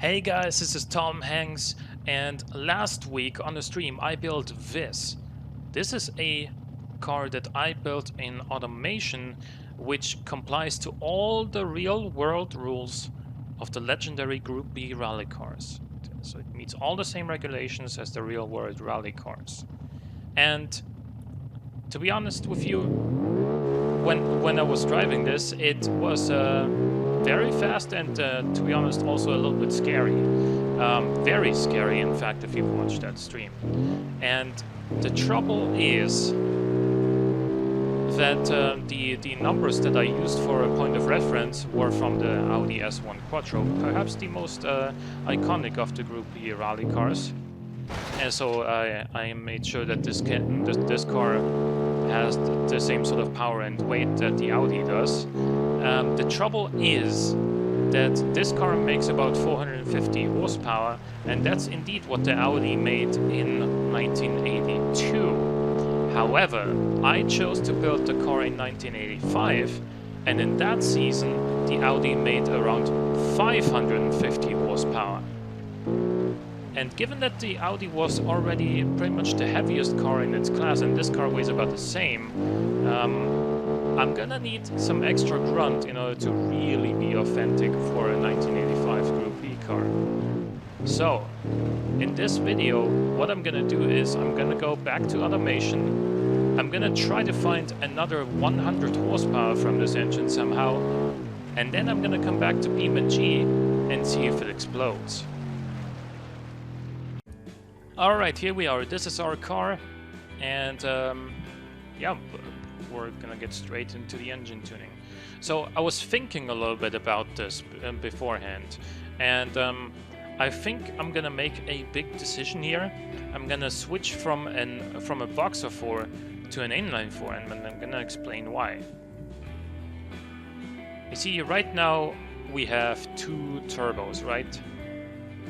Hey guys, this is Tom Hanks, and last week on the stream I built this. This is a car that I built in automation which complies to all the real world rules of the legendary Group B rally cars. So it meets all the same regulations as the real world rally cars. And to be honest with you, when I was driving this, it was very fast and to be honest also a little bit scary. Very scary, in fact, if you watch that stream. And the trouble is that the numbers that I used for a point of reference were from the Audi S1 Quattro, perhaps the most iconic of the Group B rally cars. And so I made sure that this car has the same sort of power and weight that the Audi does. The trouble is that this car makes about 450 horsepower, and that's indeed what the Audi made in 1982. However, I chose to build the car in 1985, and in that season the Audi made around 550 horsepower. And given that the Audi was already pretty much the heaviest car in its class, and this car weighs about the same, I'm gonna need some extra grunt in order to really be authentic for a 1985 Group B car. So, in this video, what I'm gonna do is I'm gonna go back to automation. I'm gonna try to find another 100 horsepower from this engine somehow, and then I'm gonna come back to BeamNG and see if it explodes. Alright, here we are. This is our car, and yeah, we're gonna get straight into the engine tuning. So I was thinking a little bit about this beforehand, and I think I'm gonna make a big decision here. I'm gonna switch from a boxer 4 to an inline 4, and I'm gonna explain why. You see, right now we have two turbos, right?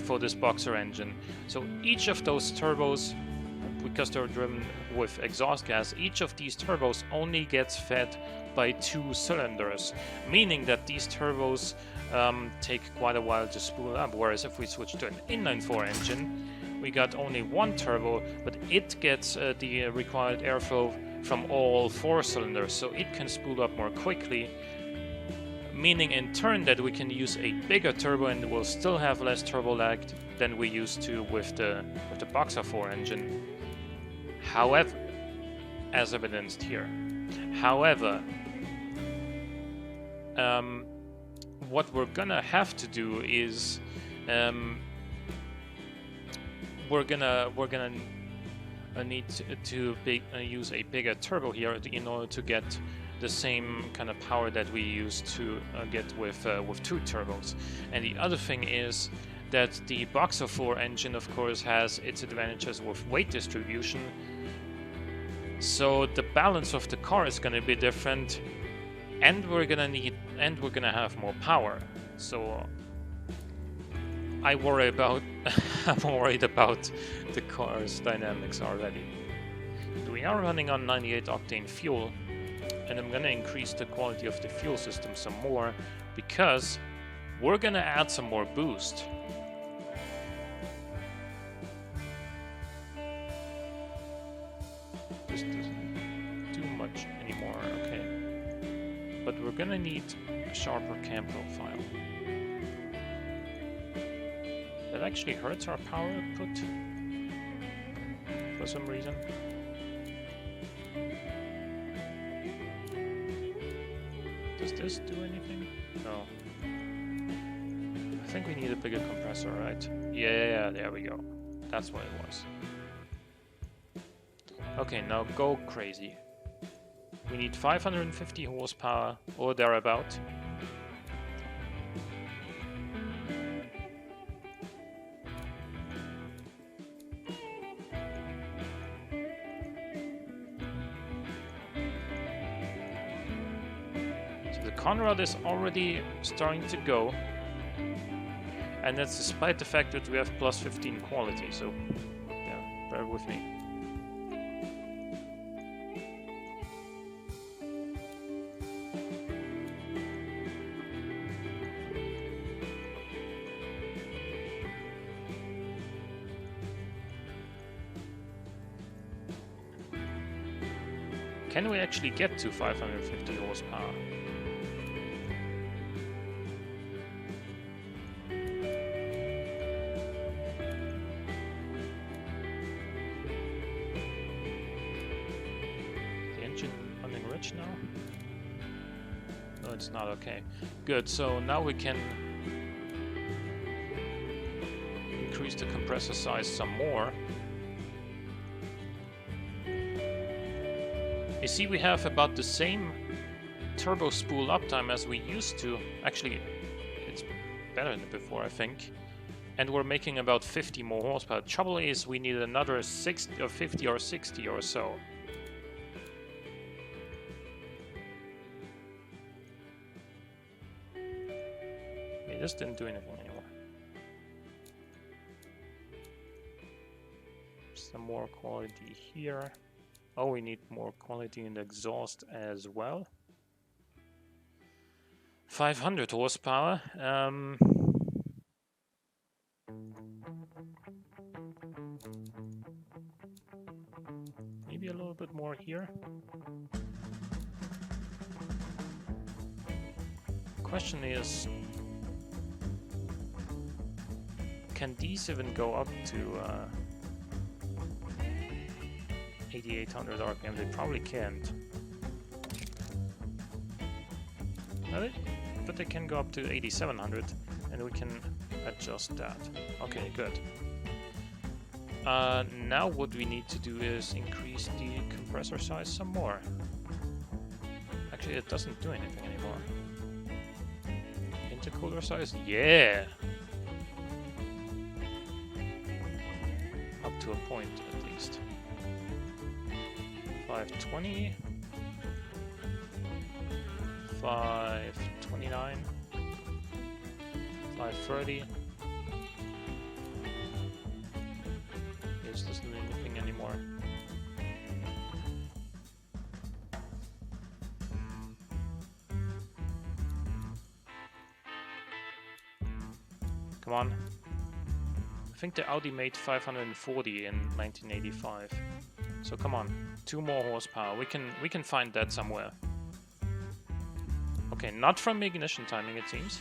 For this boxer engine. So each of those turbos, because they're driven with exhaust gas, each of these turbos only gets fed by two cylinders, meaning that these turbos take quite a while to spool up, whereas if we switch to an inline 4 engine, we got only one turbo, but it gets the required airflow from all four cylinders, so it can spool up more quickly, meaning in turn that we can use a bigger turbo and we'll still have less turbo lag than we used to with the Boxer 4 engine. However, as evidenced here. However, what we're gonna have to do is we're gonna need to use a bigger turbo here in order to get the same kind of power that we used to get with two turbos. And the other thing is that the Boxer 4 engine, of course, has its advantages with weight distribution. So the balance of the car is going to be different, and we're gonna have more power. So I'm worried about the car's dynamics already. We are running on 98 octane fuel, and I'm gonna increase the quality of the fuel system some more because we're gonna add some more boost. This doesn't do much anymore, okay. But we're gonna need a sharper cam profile. That actually hurts our power output for some reason. Does this do anything? No. I think we need a bigger compressor, right? Yeah, there we go. That's what it was. Okay, now go crazy. We need 550 horsepower or thereabout. Conrad is already starting to go, and that's despite the fact that we have plus 15 quality, so yeah, bear with me. Can we actually get to 550 horsepower? The engine running rich now? No, it's not. Okay. Good, so now we can increase the compressor size some more. You see, we have about the same turbo spool uptime as we used to. Actually, it's better than before, I think. And we're making about 50 more horsepower. Trouble is, we need another 60 or 50 or 60 or so. It just didn't do anything anymore. Some more quality here. Oh, we need more quality in the exhaust as well. 500 horsepower. Maybe a little bit more here. Question is, can these even go up to 8800 RPM? They probably can't. But they can go up to 8700, and we can adjust that. Okay, good. Now what we need to do is increase the compressor size some more. Actually, it doesn't do anything anymore. Intercooler size? Yeah! Up to a point, at least. 520. 529. 530. It doesn't do anything anymore. Come on. I think the Audi made 540 in 1985. So come on, 2 more horsepower. We can find that somewhere. Okay, not from ignition timing, it seems.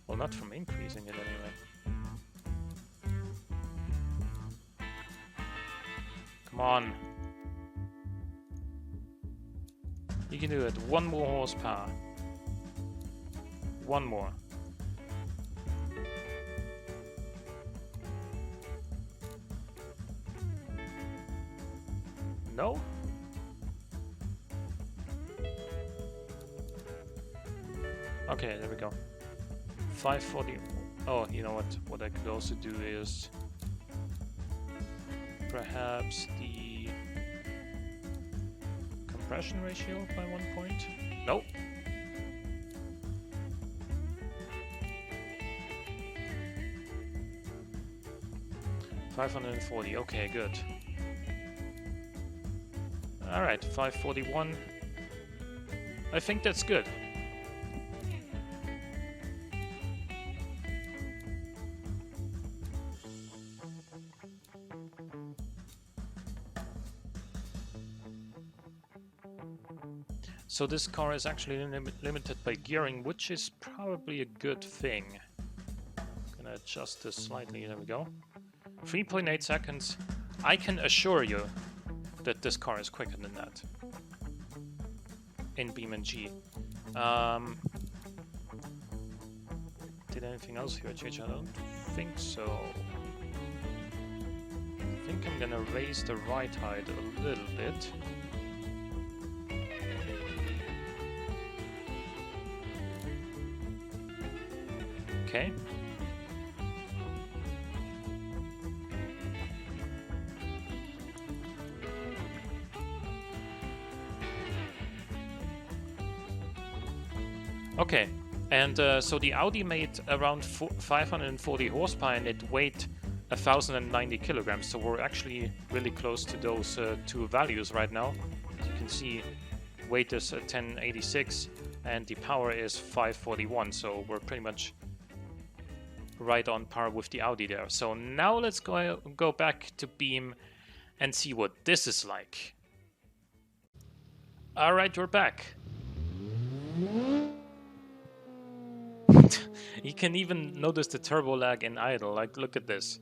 Well, not from increasing it anyway. Come on. You can do it. 1 more horsepower. 1 more. No? Okay, there we go. 540. Oh, you know what? What I could also do is perhaps the compression ratio by 1 point. Nope. $540. Okay, good. All right, 541. I think that's good. So this car is actually limited by gearing, which is probably a good thing. Gonna adjust this slightly, there we go. 3.8 seconds. I can assure you that this car is quicker than that in BeamNG. Did anything else here change? I don't think so. I think I'm gonna raise the ride height a little bit. Okay. Okay, and so the Audi made around 540 horsepower and it weighed 1090 kilograms, so we're actually really close to those 2 values right now. As you can see, weight is 1086 and the power is 541, so we're pretty much right on par with the Audi there. So now let's go back to Beam and see what this is like. Alright, we're back. You can even notice the turbo lag in idle. Like, look at this.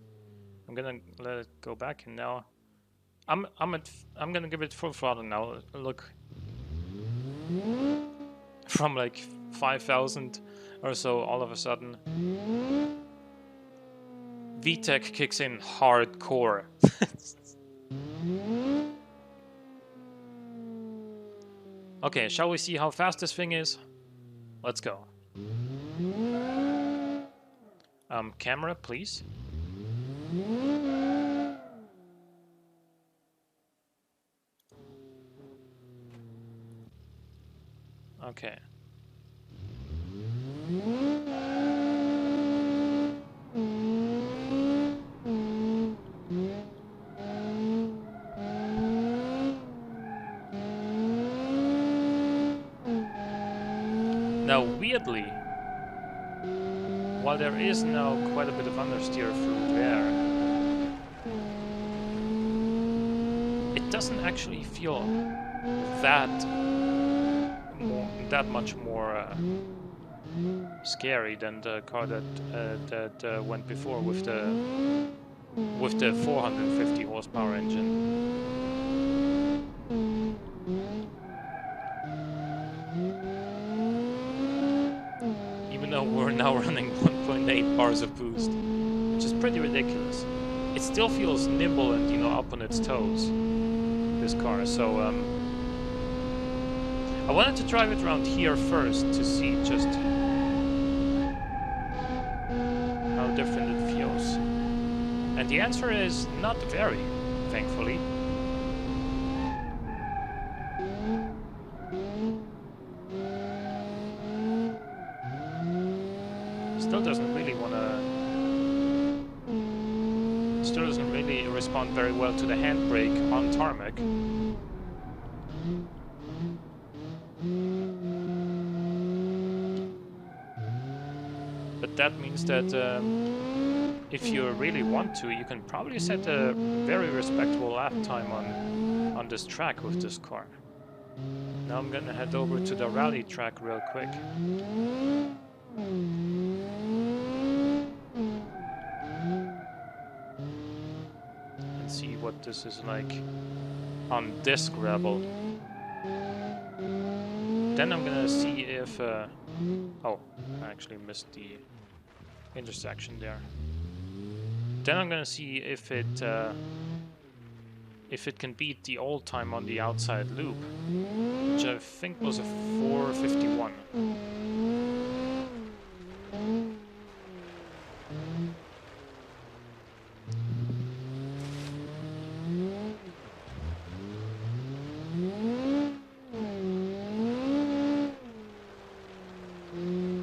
I'm gonna let it go back, and now I'm gonna give it full throttle now. Look, from like 5,000 or so, all of a sudden, VTEC kicks in hardcore. Okay, shall we see how fast this thing is? Let's go. Camera, please. Okay. Now, weirdly, while there is now quite a bit of understeer through there, it doesn't actually feel that much more scary than the car that went before with the 450 horsepower engine. Even though we're now running 1.8 bars of boost, which is pretty ridiculous. It still feels nimble and, you know, up on its toes, this car. So I wanted to drive it around here first to see just how different it feels. And the answer is not very, thankfully. Still doesn't really respond very well to the handbrake on tarmac. But that means that if you really want to, you can probably set a very respectable lap time on this track with this car. Now I'm gonna head over to the rally track real quick. And see what this is like on this gravel. Then I'm gonna see if... oh, I actually missed the intersection there. Then I'm gonna see if it can beat the old time on the outside loop, which I think was a 4:51.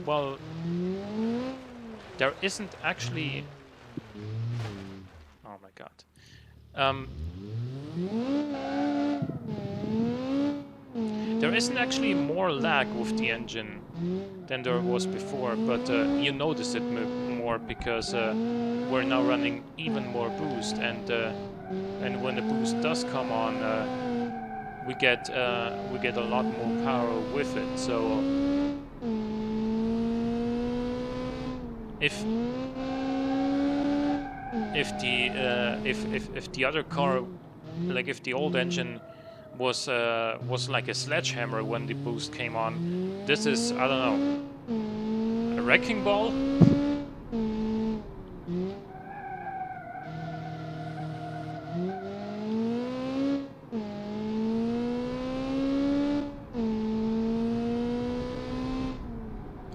Well, there isn't actually... oh my god. There isn't actually more lag with the engine than there was before, but you notice it more because we're now running even more boost, and when the boost does come on, we get a lot more power with it. So if the other car, like if the old engine was like a sledgehammer when the boost came on, this is, I don't know, a wrecking ball?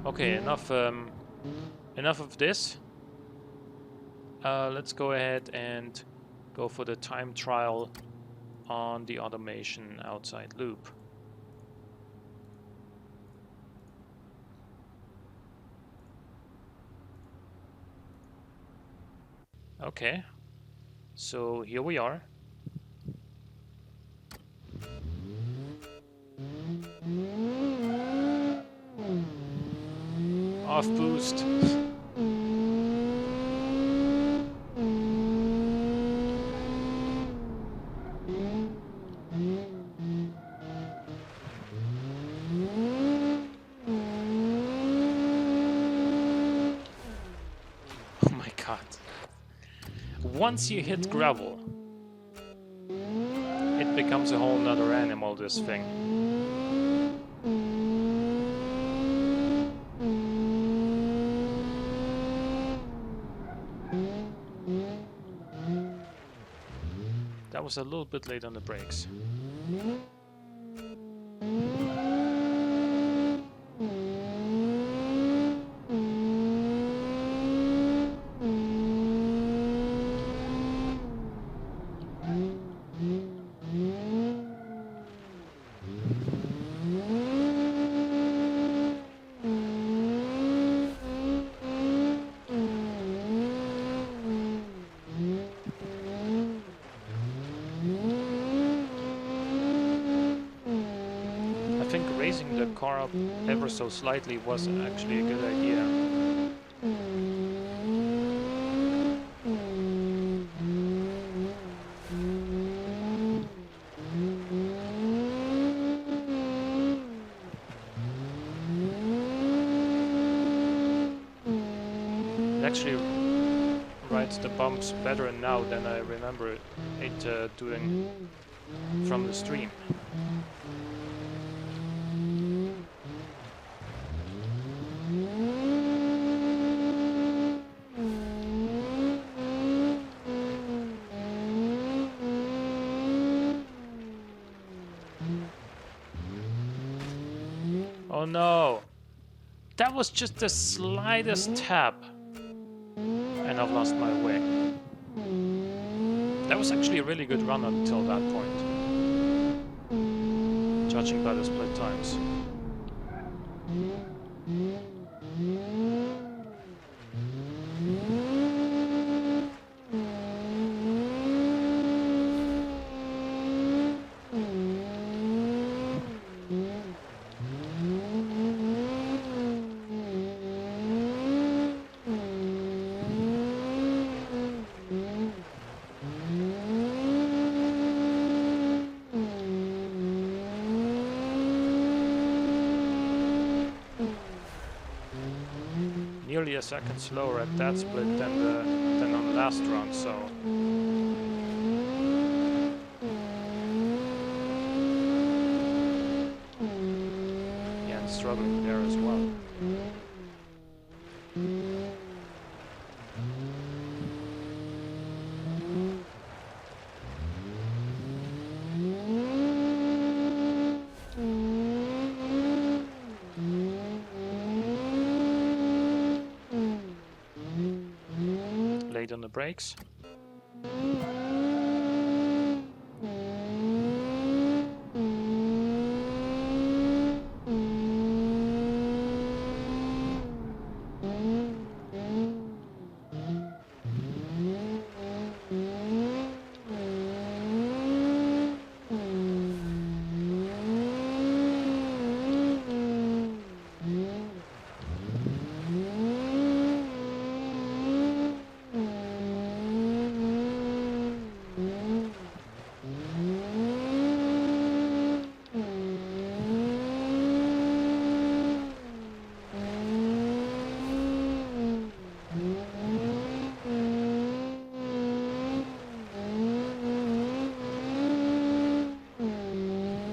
Okay, enough of this. Let's go ahead and go for the time trial on the automation outside loop. Okay, so here we are. Off boost. god. Once you hit gravel, it becomes a whole nother animal, this thing. That was a little bit late on the brakes. The car up ever so slightly was actually a good idea. It actually rides the bumps better now than I remember it doing from the stream. Oh no! That was just the slightest tap, and I've lost my way. That was actually a really good run until that point, judging by the split times. Nearly a second slower at that split than on the last run, so yeah, and struggling there as well. On the brakes.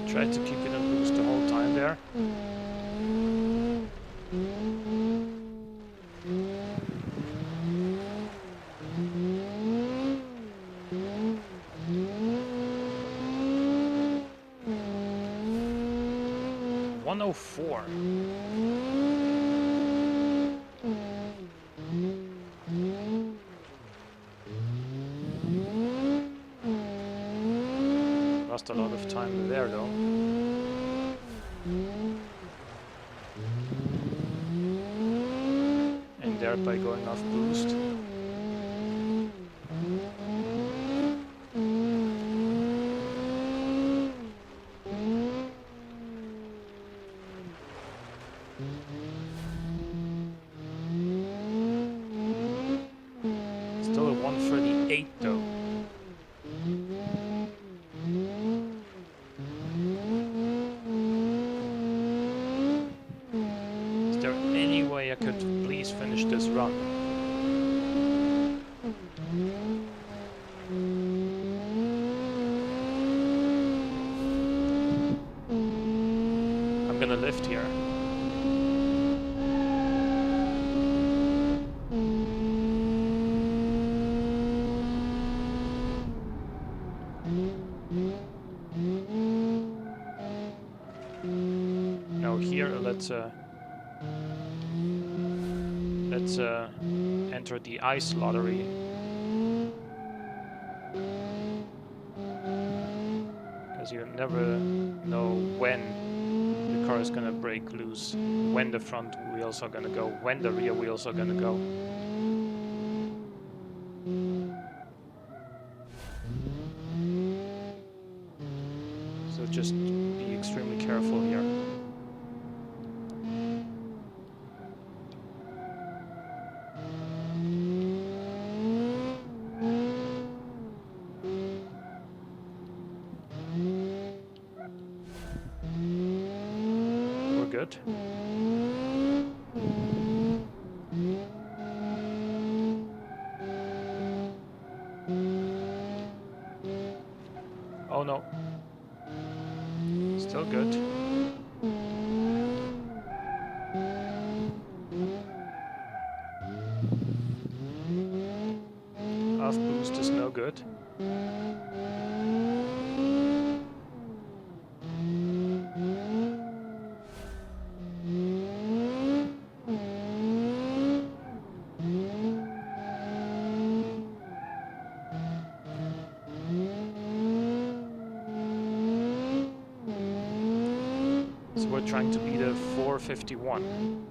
Tried to keep it on boost the whole time there. .104. Lost a lot of time there though. And thereby going off boost. Still at 138 though. Is there any way I could please finish this run? lift here. Now here, let's enter the ice lottery. Because you never know when the car is gonna break loose, when the front wheels are gonna go, when the rear wheels are gonna go. So just be extremely careful here. We're good. Oh no. Still good. Half boost is no good. So we're trying to beat a 451.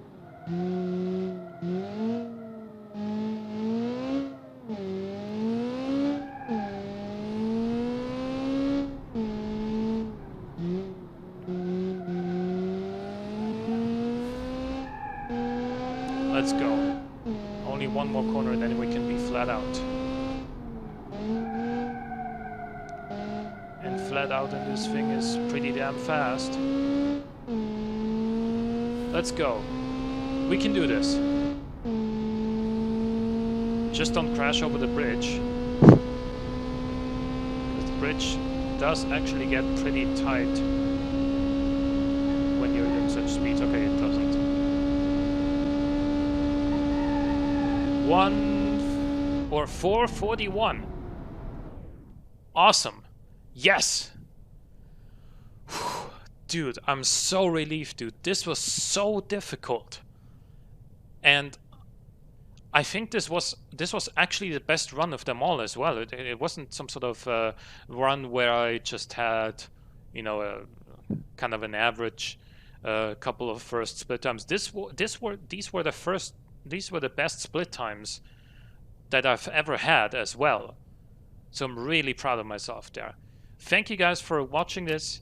Let's go. Only one more corner and then we can be flat out. And flat out in this thing is pretty damn fast. Let's go. We can do this. Just don't crash over the bridge. The bridge does actually get pretty tight when you're doing such speeds. Okay, it doesn't. 441. Awesome. Yes. Dude, I'm so relieved, dude. This was so difficult. And I think this was actually the best run of them all as well. It wasn't some sort of run where I just had, you know, a kind of an average couple of first split times. These were the best split times that I've ever had as well. So I'm really proud of myself there. Thank you guys for watching this.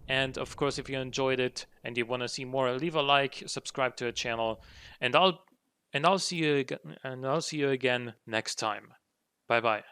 And of course, if you enjoyed it and you want to see more, leave a like, subscribe to the channel, and I'll see you again next time. Bye bye.